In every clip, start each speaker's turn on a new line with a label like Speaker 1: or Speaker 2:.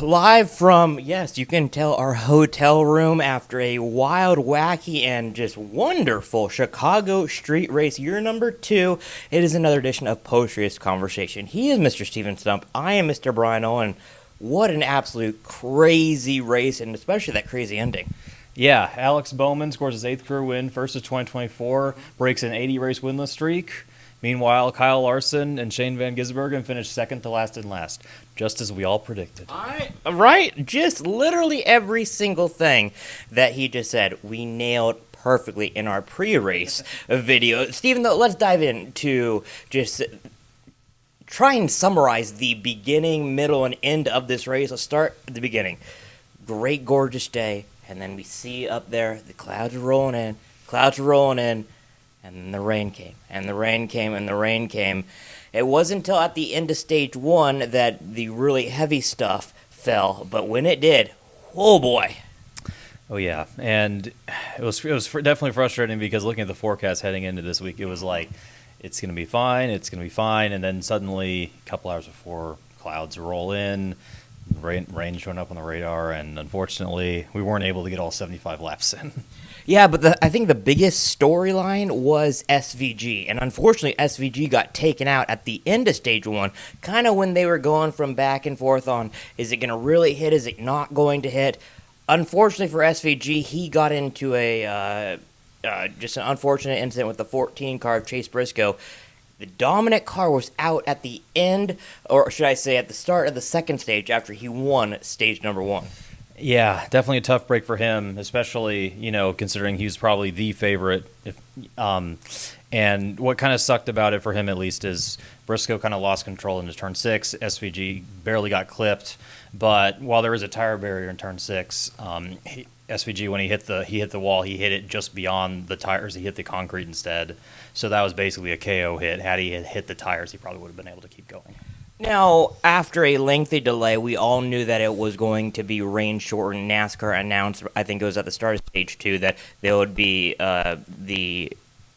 Speaker 1: Live from, yes, you can tell, our hotel room after a wild, wacky, and just wonderful Chicago street race, year number 2. It is another edition of Post Race Conversation. He is Mr. Steven Stumpf. I am Mr. Bryan Nolen. What an absolute crazy race, and especially that crazy ending.
Speaker 2: Yeah, Alex Bowman scores his 8th career win, first of 2024, breaks an 80-race winless streak. Meanwhile, Kyle Larson and Shane Van Gisbergen finished second to last in last, just as we all predicted.
Speaker 1: Right? Just literally every single thing that he just said, we nailed perfectly in our pre-race video. Steven, though, let's dive into just try and summarize the beginning, middle, and end of this race. Let's start at the beginning. Great, gorgeous day, and then we see up there the clouds are rolling in, and then the rain came, and the rain came, and the rain came. It wasn't until at the end of stage 1 that the really heavy stuff fell, but when it did, oh boy.
Speaker 2: Oh yeah, and it was definitely frustrating because looking at the forecast heading into this week, it was like, it's going to be fine, and then suddenly, a couple hours before, clouds roll in, rain showing up on the radar, and unfortunately, we weren't able to get all 75 laps in.
Speaker 1: Yeah, but I think the biggest storyline was SVG, and unfortunately SVG got taken out at the end of stage 1, kind of when they were going from back and forth on, is it going to really hit, is it not going to hit? Unfortunately for SVG, he got into a just an unfortunate incident with the 14 car of Chase Briscoe. The dominant car was out at the end, or should I say at the start of the second stage after he won stage number 1.
Speaker 2: Yeah, definitely a tough break for him, especially, considering he was probably the favorite. And what kind of sucked about it for him, at least, is Briscoe kind of lost control into turn 6. SVG barely got clipped, but while there was a tire barrier in turn 6, SVG, when he hit the wall, he hit it just beyond the tires. He hit the concrete instead. So that was basically a KO hit. Had he hit the tires, he probably would have been able to keep going.
Speaker 1: Now, after a lengthy delay, we all knew that it was going to be rain shortened. NASCAR announced, I think it was at the start of stage 2, that there would be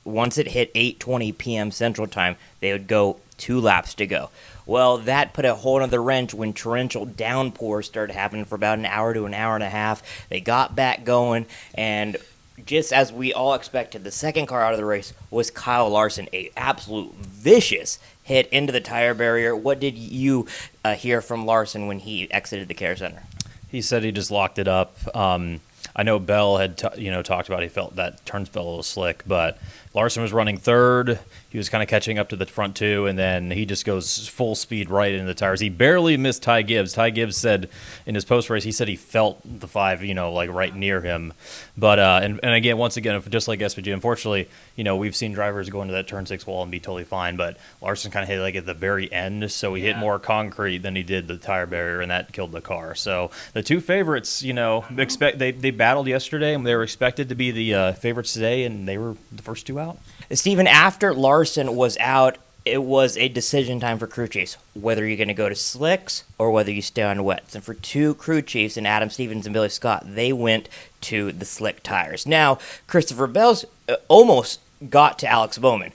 Speaker 1: once it hit 8:20 p.m. Central Time, they would go 2 laps to go. Well, that put a whole other wrench when torrential downpours started happening for about an hour to an hour and a half. They got back going, and just as we all expected, the second car out of the race was Kyle Larson, a absolute vicious hit into the tire barrier. What did you hear from Larson when he exited the care center?
Speaker 2: He said he just locked it up. I know Bell had talked about he felt that turns felt a little slick, but Larson was running third. He was kind of catching up to the front 2, and then he just goes full speed right into the tires. He barely missed Ty Gibbs. Ty Gibbs said in his post-race, he said he felt the 5, like right near him. But and again, once again, just like SVG, unfortunately, we've seen drivers go into that turn 6 wall and be totally fine, but Larson kind of hit like at the very end, so he hit more concrete than he did the tire barrier, and that killed the car. So the 2 favorites, they battled yesterday, and they were expected to be the favorites today, and they were the first 2 out.
Speaker 1: Steven, after Larson was out, it was a decision time for crew chiefs, whether you're going to go to slicks or whether you stay on wets. And for 2 crew chiefs, and Adam Stevens and Billy Scott, they went to the slick tires. Now, Christopher Bell's almost got to Alex Bowman.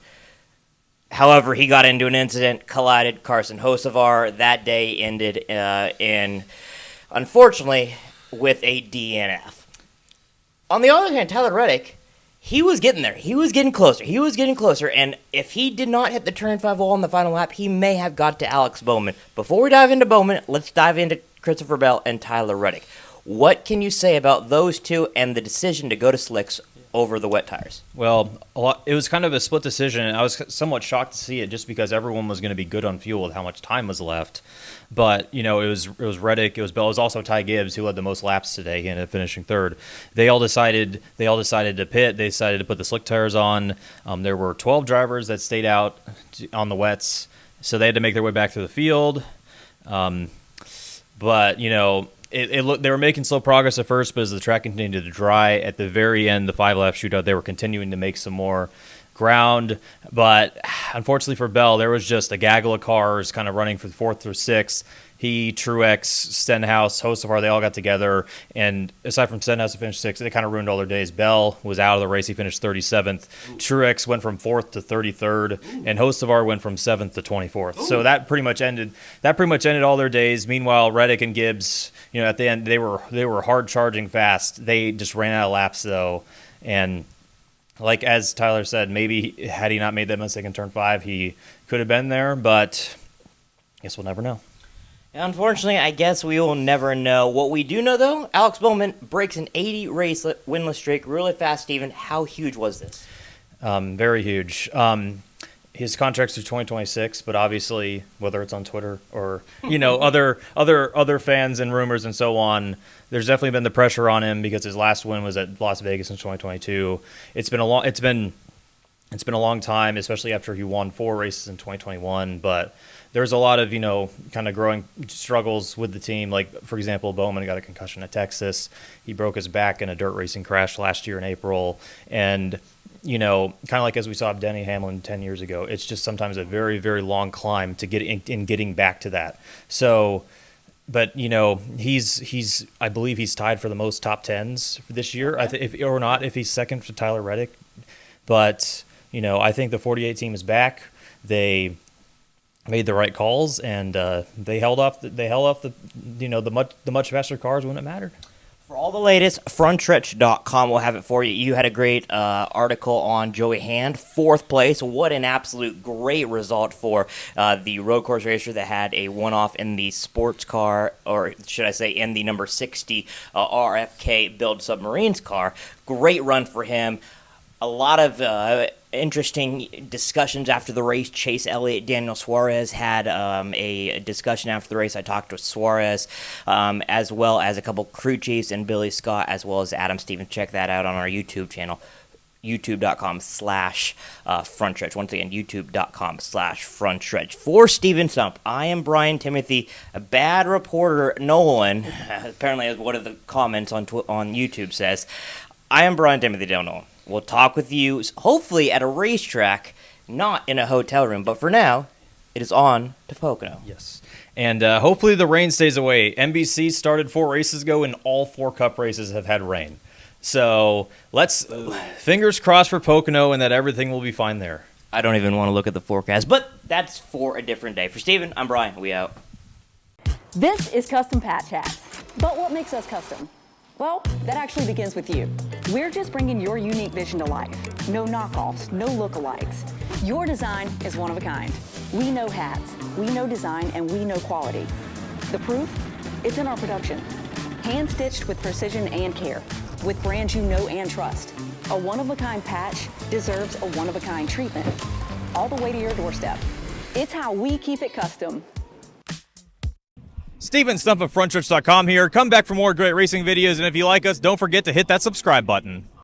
Speaker 1: However, he got into an incident, collided Carson Hocevar. That day ended unfortunately, with a DNF. On the other hand, Tyler Reddick, he was getting there. He was getting closer. And if he did not hit the turn 5 wall in the final lap, he may have got to Alex Bowman. Before we dive into Bowman, let's dive into Christopher Bell and Tyler Reddick. What can you say about those 2 and the decision to go to slicks over the wet tires?
Speaker 2: Well, it was kind of a split decision, and I was somewhat shocked to see it just because everyone was going to be good on fuel with how much time was left. But, it was Reddick, it was Bell, it was also Ty Gibbs who led the most laps today. He ended up finishing third. They all decided to pit. They decided to put the slick tires on. There were 12 drivers that stayed out on the wets, so they had to make their way back to the field. But, they were making slow progress at first, but as the track continued to dry, at the very end, the 5-lap shootout, they were continuing to make some more ground. But unfortunately for Bell, there was just a gaggle of cars kind of running from 4th through 6th. he, Truex, Stenhouse, Hocevar, they all got together, and aside from Stenhouse, who finished 6th, it kind of ruined all their days. Bell was out of the race; he finished 37th. Truex went from 4th to 33rd, and Hocevar went from 7th to 24th. So that pretty much ended. That pretty much ended all their days. Meanwhile, Reic and Gibbs, at the end, they were hard charging fast. They just ran out of laps though, and like as Tyler said, maybe had he not made that mistake in turn 5, he could have been there. But I guess we'll never know.
Speaker 1: Unfortunately, I guess we will never know. What we do know, though, Alex Bowman breaks an 80-race winless streak really fast. Steven, how huge was this?
Speaker 2: Very huge. His contract's through 2026, but obviously, whether it's on Twitter or other fans and rumors and so on, there's definitely been the pressure on him because his last win was at Las Vegas in 2022. It's been a long time, especially after he won 4 races in 2021. But there's a lot of kind of growing struggles with the team. Like for example, Bowman got a concussion at Texas. He broke his back in a dirt racing crash last year in April, and kind of like as we saw Denny Hamlin 10 years ago, it's just sometimes a very, very long climb to get in getting back to that. So, but he's I believe he's tied for the most top 10s for this year. If he's second for Tyler Reddick. But I think the 48 team is back. They made the right calls, and they held off the much faster cars when it mattered.
Speaker 1: For all the latest, Frontstretch.com will have it for you. You had a great article on Joey Hand, 4th place. What an absolute great result for the road course racer that had a one-off in the sports car, or should I say in the number 60 RFK Build Submarines car. Great run for him. A lot of interesting discussions after the race. Chase Elliott, Daniel Suarez had a discussion after the race. I talked with Suarez, as well as a couple crew chiefs and Billy Scott, as well as Adam Stevens. Check that out on our YouTube channel, youtube.com/Frontstretch. Once again, youtube.com/Frontstretch. For Steven Stumpf, I am Bryan Timothy. A bad reporter, Nolen, apparently as one of the comments on YouTube says, I am Bryan Timothy Dale Nolen. We'll talk with you, hopefully, at a racetrack, not in a hotel room. But for now, it is on to Pocono.
Speaker 2: Yes. And hopefully the rain stays away. NBC started 4 races ago, and all 4 Cup races have had rain. So fingers crossed for Pocono and that everything will be fine there.
Speaker 1: I don't even want to look at the forecast, but that's for a different day. For Steven, I'm Bryan. We out.
Speaker 3: This is Custom Patch Hats. But what makes us custom? Well, that actually begins with you. We're just bringing your unique vision to life. No knockoffs, no lookalikes. Your design is one of a kind. We know hats, we know design, and we know quality. The proof? It's in our production. Hand-stitched with precision and care, with brands you know and trust. A one-of-a-kind patch deserves a one-of-a-kind treatment, all the way to your doorstep. It's how we keep it custom.
Speaker 2: Steven Stumpf of Frontstretch.com here. Come back for more great racing videos, and if you like us, don't forget to hit that subscribe button.